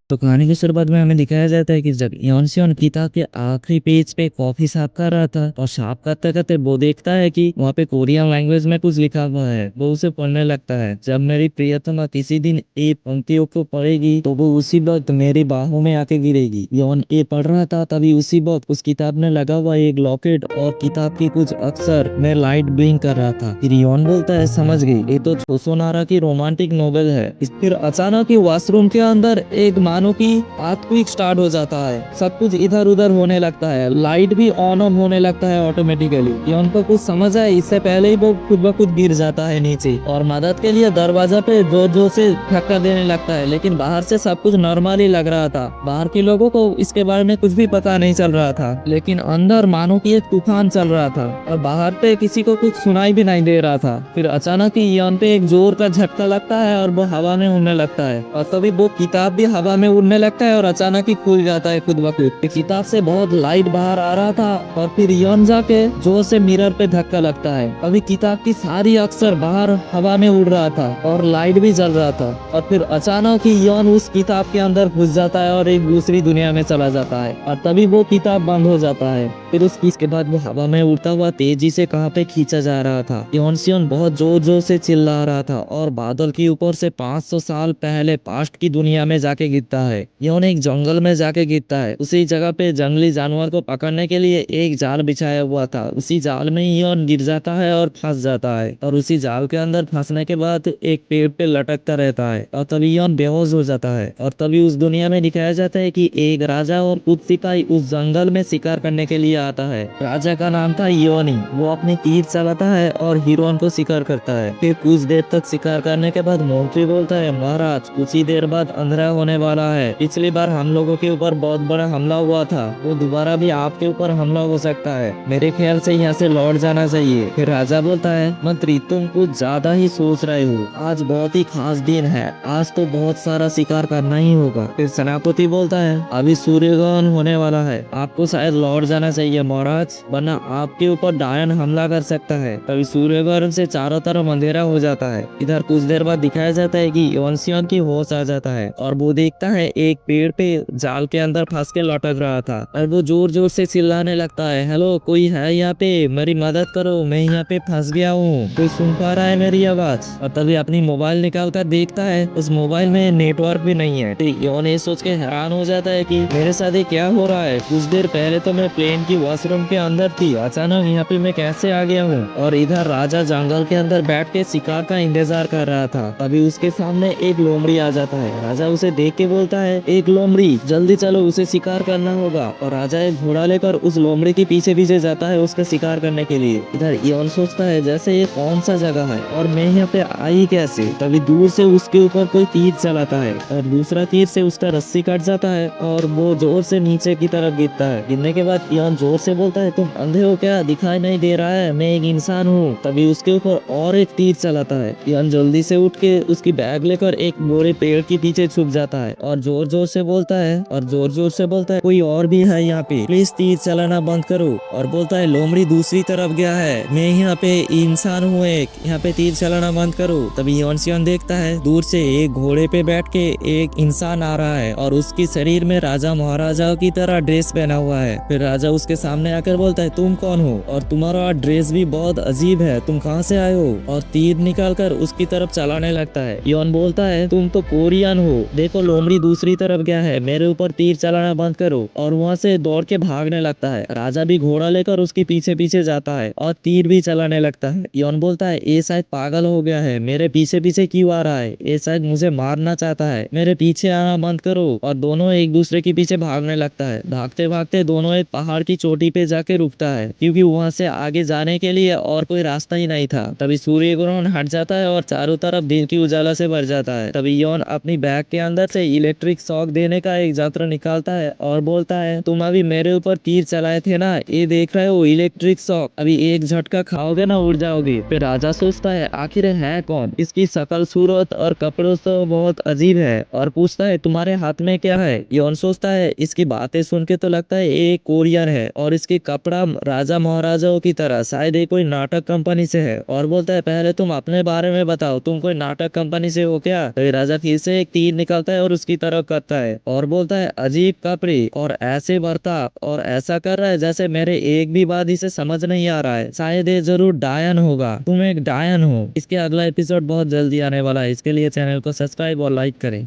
तो कहानी की शुरुआत में हमें दिखाया जाता है कि जब योनसियोन किताब के आखिरी पेज पे कॉफी साफ कर रहा था और साफ करते करते वो देखता है कि वहाँ पे कोरियन लैंग्वेज में कुछ लिखा हुआ है। वो उसे पढ़ने लगता है, जब मेरी प्रियतमा किसी दिन ए पंक्तियों को पढ़ेगी तो वो उसी वक्त मेरी बाहों में आके गिरेगी। योन ए पढ़ रहा था, तभी उसी वक्त उस किताब में लगा हुआ एक लॉकेट और किताब की कुछ अक्षर में लाइट ब्लिंक कर रहा था। फिर योन बोलता है, समझ गई, ये तो छोसोनारा की रोमांटिक नोवेल है। फिर अचानक ही वॉशरूम के अंदर एक मानो की अर्थक्वेक स्टार्ट हो जाता है। सब कुछ इधर उधर होने लगता है, लाइट भी ऑन ऑफ होने लगता है ऑटोमेटिकली। ये उनको कुछ समझ आए इससे पहले ही वो खुद ब खुद गिर जाता है नीचे और मदद के लिए दरवाजा पे जोर जोर से धक्का देने लगता है। लेकिन बाहर से सब कुछ नॉर्मल ही लग रहा था, बाहर के लोगों को इसके बारे में कुछ भी पता नहीं चल रहा था। लेकिन अंदर मानो की एक तूफान चल रहा था और बाहर पे किसी को कुछ सुनाई भी नहीं दे रहा था। फिर अचानक ही यन पे एक जोर का झटका लगता है और वो हवा में उड़ने लगता है और तभी वो किताब भी हवा में उड़ने लगता है और अचानक ही खुल जाता है खुद ब खुद। किताब से बहुत लाइट बाहर आ रहा था और फिर यन जाके जोर से मिरर पे धक्का लगता है। अभी किताब की सारी अक्षर बाहर हवा में उड़ रहा था और लाइट भी जल रहा था और फिर अचानक ही यन उस किताब के अंदर घुस जाता है और एक दूसरी दुनिया में चला जाता है और तभी वो किताब बंद हो जाता है। फिर उस किस के बाद वो हवा में उड़ता हुआ तेजी से कहाँ पे खींचा जा रहा था। योनसियन बहुत जोर जोर से चिल्ला रहा था और बादल के ऊपर से 500 साल पहले पास्ट की दुनिया में जाके गिरता है। योन एक जंगल में जाके गिरता है। उसी जगह पे जंगली जानवर को पकड़ने के लिए एक जाल बिछाया हुआ था। उसी जाल में ही योन गिर जाता है और फंस जाता है और उसी जाल के अंदर फंसने के बाद एक पेड़ पे लटकता रहता है और तभी योन बेहोश हो जाता है। और तभी उस दुनिया में दिखाया जाता है कि एक राजा और कुछ सिपाही उस जंगल में शिकार करने के लिए आता है। राजा का नाम था योनी। वो अपने तीर चलाता है और हिरोन को शिकार करता है। फिर कुछ देर तक शिकार करने के बाद मंत्री बोलता है, महाराज कुछ ही देर बाद अंधेरा होने वाला है। पिछली बार हम लोगों के ऊपर बहुत बड़ा हमला हुआ था, वो दोबारा भी आपके ऊपर हमला हो सकता है। मेरे ख्याल से यहाँ से लौट जाना चाहिए। फिर राजा बोलता है, मंत्री तुम कुछ ज्यादा ही सोच रहे हो, आज बहुत ही खास दिन है, आज तो बहुत सारा शिकार करना ही होगा। फिर सेनापति बोलता है, अभी सूर्यग्रहण होने वाला है, आपको शायद लौट जाना चाहिए महाराज, वरना आपके ऊपर डायन हमला कर सकता है। तभी सूर्यग्रहण से चारों तरफ अंधेरा हो जाता है। इधर कुछ देर बाद दिखाया जाता है कि योनसियन की होश आ जाता है और वो देखता है एक पेड़ पे जाल के अंदर फंस के लटक रहा था और वो जोर जोर से चिल्लाने लगता है, हेलो कोई है यहाँ पे, मेरी मदद करो, मैं यहाँ पे फंस गया हूँ, कोई सुन पा रहा है मेरी आवाज। और तभी अपनी मोबाइल निकाल कर देखता है, उस मोबाइल में नेटवर्क भी नहीं है। तो योन ये सोच के हैरान हो जाता है कि मेरे साथ ये क्या हो रहा है, कुछ देर पहले तो मैं प्लेन की वॉशरूम के अंदर थी, अचानक यहाँ पे मैं कैसे आ गया हूँ। और इधर राजा जंगल के अंदर बैठ के शिकार का इंतजार कर रहा था। तभी उसके सामने एक लोमड़ी आ जाता है। राजा उसे देख के बोलता है, एक लोमड़ी, जल्दी चलो, उसे शिकार करना होगा। और राजा एक घोड़ा लेकर उस लोमड़ी के पीछे पीछे जाता है उसका शिकार करने के लिए। इधर योन सोचता है, जैसे ये कौन सा जगह है और मैं यहाँ पे आई कैसे। तभी दूर से उसके ऊपर कोई तीर चलाता है और दूसरा तीर से उसका रस्सी कट जाता है और वो जोर से नीचे की तरफ गिरता है। गिरने के बाद योन जोर से बोलता है, तुम अंधे हो क्या, दिखाई नहीं दे रहा है, मैं एक इंसान हूँ। तभी उसके ऊपर और एक तीर चलाता है। योन जल्दी से उठ के उसकी बैग लेकर एक बड़े पेड़ के पीछे छुप जाता है और जोर जोर से बोलता है, कोई और भी है यहाँ पे, प्लीज तीर चलाना बंद करो। और बोलता है, लोमड़ी दूसरी तरफ गया है, मैं यहाँ पे इंसान हूँ एक, यहाँ पे तीर चलाना बंद करो। तभी योनसियन देखता है दूर से एक घोड़े पे बैठ के एक इंसान आ रहा है और उसके शरीर में राजा महाराजाओं की तरह ड्रेस पहना हुआ है। फिर राजा उसके सामने आकर बोलता है, तुम कौन हो और तुम्हारा ड्रेस भी बहुत अजीब है, तुम कहाँ से आए हो। और तीर निकाल कर उसकी तरफ चलाने लगता है। योन बोलता है, तुम तो कोरियन हो, देखो लोमड़ी दूसरी तरफ गया है, मेरे ऊपर तीर चलाना बंद करो। और वहाँ से दौड़ के भागने लगता है। राजा भी घोड़ा लेकर उसके पीछे पीछे जाता है और तीर भी चलाने लगता है। योन बोलता है, ये शायद पागल हो गया है, मेरे पीछे पीछे क्यों आ रहा है, ये शायद मुझे मारना चाहता है, मेरे पीछे आना बंद करो। और दोनों एक दूसरे के पीछे भागने लगता है। भागते भागते दोनों एक पहाड़ की चोटी पे जाके रुकता है, क्योंकि वहां से आगे जाने के लिए और कोई रास्ता ही नहीं था। तभी सूर्य ग्रहण हट जाता है और चारों तरफ दिन की उजाला से भर जाता है। तभी योन अपनी बैग के अंदर से इलेक्ट्रिक शॉक देने का एक यंत्र निकालता है और बोलता है, तुम अभी मेरे ऊपर तीर चलाए थे ना, ये देख रहे हो इलेक्ट्रिक शॉक, अभी एक झटका खाओगे ना उड़ जाओगे। फिर राजा सोचता है, आखिर है कौन, इसकी शकल सूरत और कपड़ों से बहुत अजीब है और पूछता है, तुम्हारे हाथ में क्या है। योन सोचता है, इसकी बातें सुन के तो लगता है ये कोरियन है और इसकी कपड़ा राजा महाराजाओं की तरह, शायद ये कोई नाटक कंपनी से है। और बोलता है पहले तुम अपने बारे में बताओ, तुम कोई नाटक कंपनी से हो क्या? तो ये राजा फिर से एक तीर निकलता है और उसकी तरफ करता है और बोलता है अजीब कपड़े और ऐसे बर्ताव और ऐसा कर रहा है जैसे मेरे एक भी बात इसे समझ नहीं आ रहा है, शायद ये जरूर डायन होगा, तुम एक डायन हो। इसके अगला एपिसोड बहुत जल्दी आने वाला है, इसके लिए चैनल को सब्सक्राइब और लाइक करें।